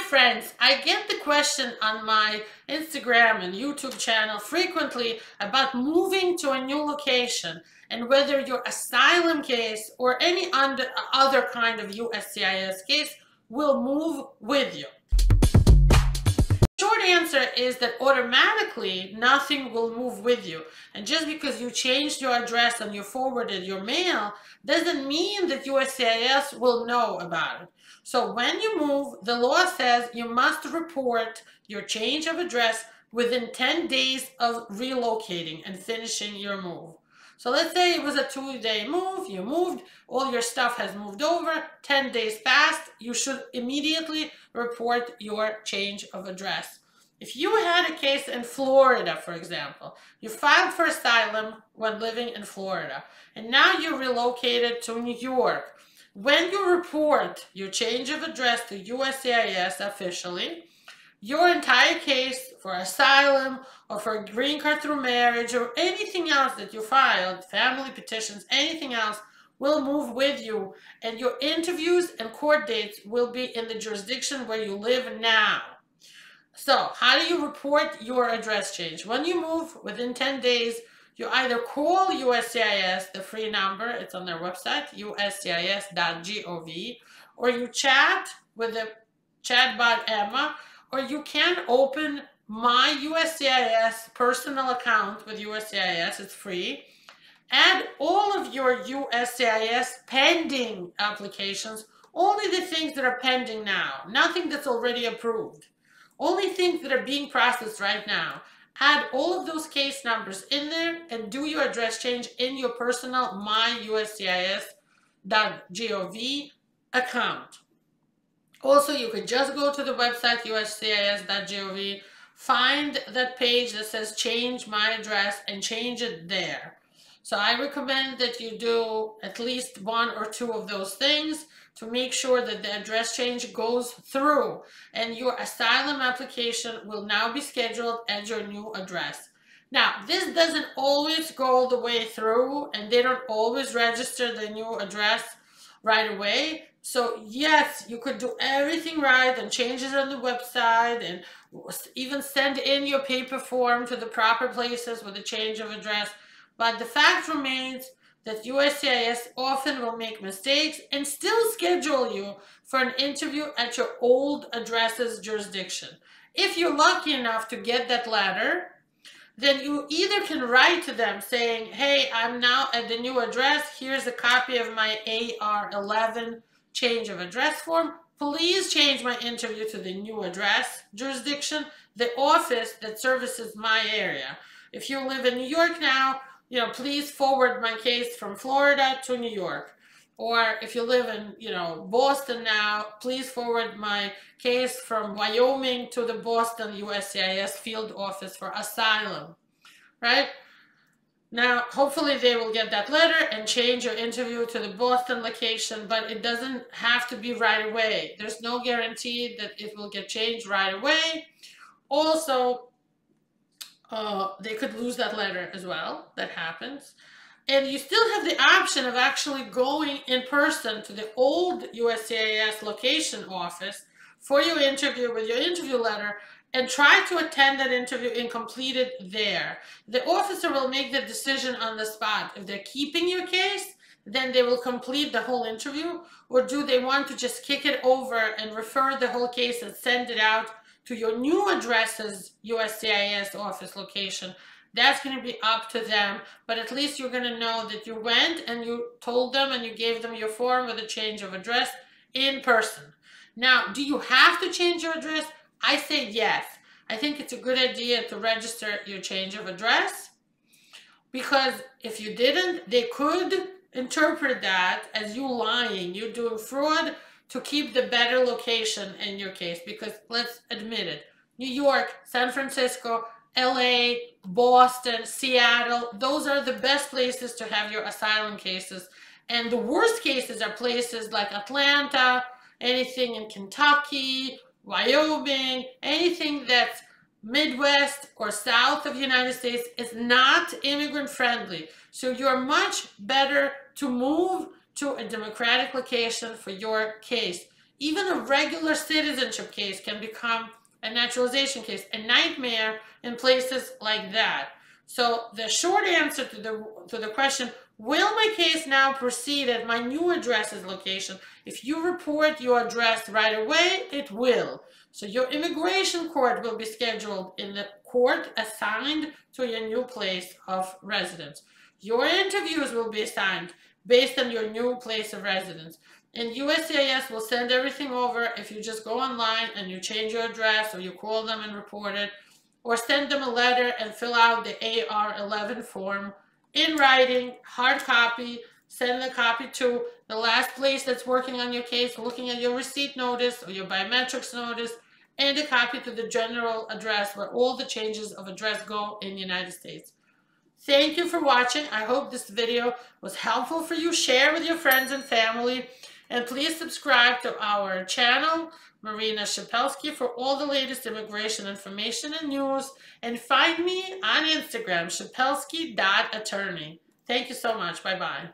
friends, I get the question on my Instagram and YouTube channel frequently about moving to a new location and whether your asylum case or any other kind of USCIS case will move with you. Short answer is that automatically nothing will move with you. And just because you changed your address and you forwarded your mail doesn't mean that USCIS will know about it. So when you move, the law says you must report your change of address within 10 days of relocating and finishing your move. So let's say it was a 2-day move, you moved, all your stuff has moved over, 10 days passed, you should immediately report your change of address. If you had a case in Florida, for example, you filed for asylum when living in Florida, and now you're relocated to New York. When you report your change of address to USCIS officially, your entire case for asylum or for a green card through marriage or anything else that you filed, family petitions, anything else, will move with you, and your interviews and court dates will be in the jurisdiction where you live now. So how do you report your address change? When you move, within 10 days, you either call USCIS, the free number, it's on their website, uscis.gov, or you chat with the chatbot Emma, or you can open my USCIS personal account with USCIS, it's free. Add all of your USCIS pending applications, only the things that are pending now, nothing that's already approved. Only things that are being processed right now. Add all of those case numbers in there and do your address change in your personal myuscis.gov account. Also, you could just go to the website uscis.gov, find that page that says change my address and change it there. So I recommend that you do at least 1 or 2 of those things to make sure that the address change goes through and your asylum application will now be scheduled at your new address. Now, this doesn't always go all the way through and they don't always register the new address right away. So yes, you could do everything right and change it on the website and even send in your paper form to the proper places with a change of address. But the fact remains that USCIS often will make mistakes and still schedule you for an interview at your old address's jurisdiction. If you're lucky enough to get that letter, then you either can write to them saying, hey, I'm now at the new address. Here's a copy of my AR11 change of address form. Please change my interview to the new address jurisdiction, the office that services my area. If you live in New York now, please forward my case from Florida to New York. Or if you live in, Boston now, please forward my case from Wyoming to the Boston USCIS field office for asylum, right? Now, hopefully they will get that letter and change your interview to the Boston location, but it doesn't have to be right away. There's no guarantee that it will get changed right away. Also, they could lose that letter as well. That happens. And you still have the option of actually going in person to the old USCIS location office for your interview with your interview letter and try to attend that interview and complete it there. The officer will make the decision on the spot. If they're keeping your case, then they will complete the whole interview, or do they want to just kick it over and refer the whole case and send it out to your new address's USCIS office location? That's going to be up to them, but at least you're going to know that you went and you told them and you gave them your form with a change of address in person. Now, do you have to change your address? I say yes. I think it's a good idea to register your change of address, because if you didn't, they could interpret that as you lying, you're doing fraud to keep the better location in your case. Because let's admit it, New York, San Francisco, LA, Boston, Seattle, those are the best places to have your asylum cases. And the worst cases are places like Atlanta, anything in Kentucky, Wyoming, anything that's Midwest or South of the United States is not immigrant friendly. So you're much better to move to a democratic location for your case. Even a regular citizenship case can become a naturalization case, a nightmare in places like that. So the short answer to the question, will my case now proceed at my new address's location? If you report your address right away, it will. So your immigration court will be scheduled in the court assigned to your new place of residence. Your interviews will be assigned based on your new place of residence. And USCIS will send everything over if you just go online and you change your address, or you call them and report it, or send them a letter and fill out the AR11 form in writing, hard copy. Send the copy to the last place that's working on your case, looking at your receipt notice or your biometrics notice, and a copy to the general address where all the changes of address go in the United States. Thank you for watching. I hope this video was helpful for you. Share with your friends and family. And please subscribe to our channel, Marina Shepelsky, for all the latest immigration information and news. And find me on Instagram, shepelsky.attorney. Thank you so much. Bye-bye.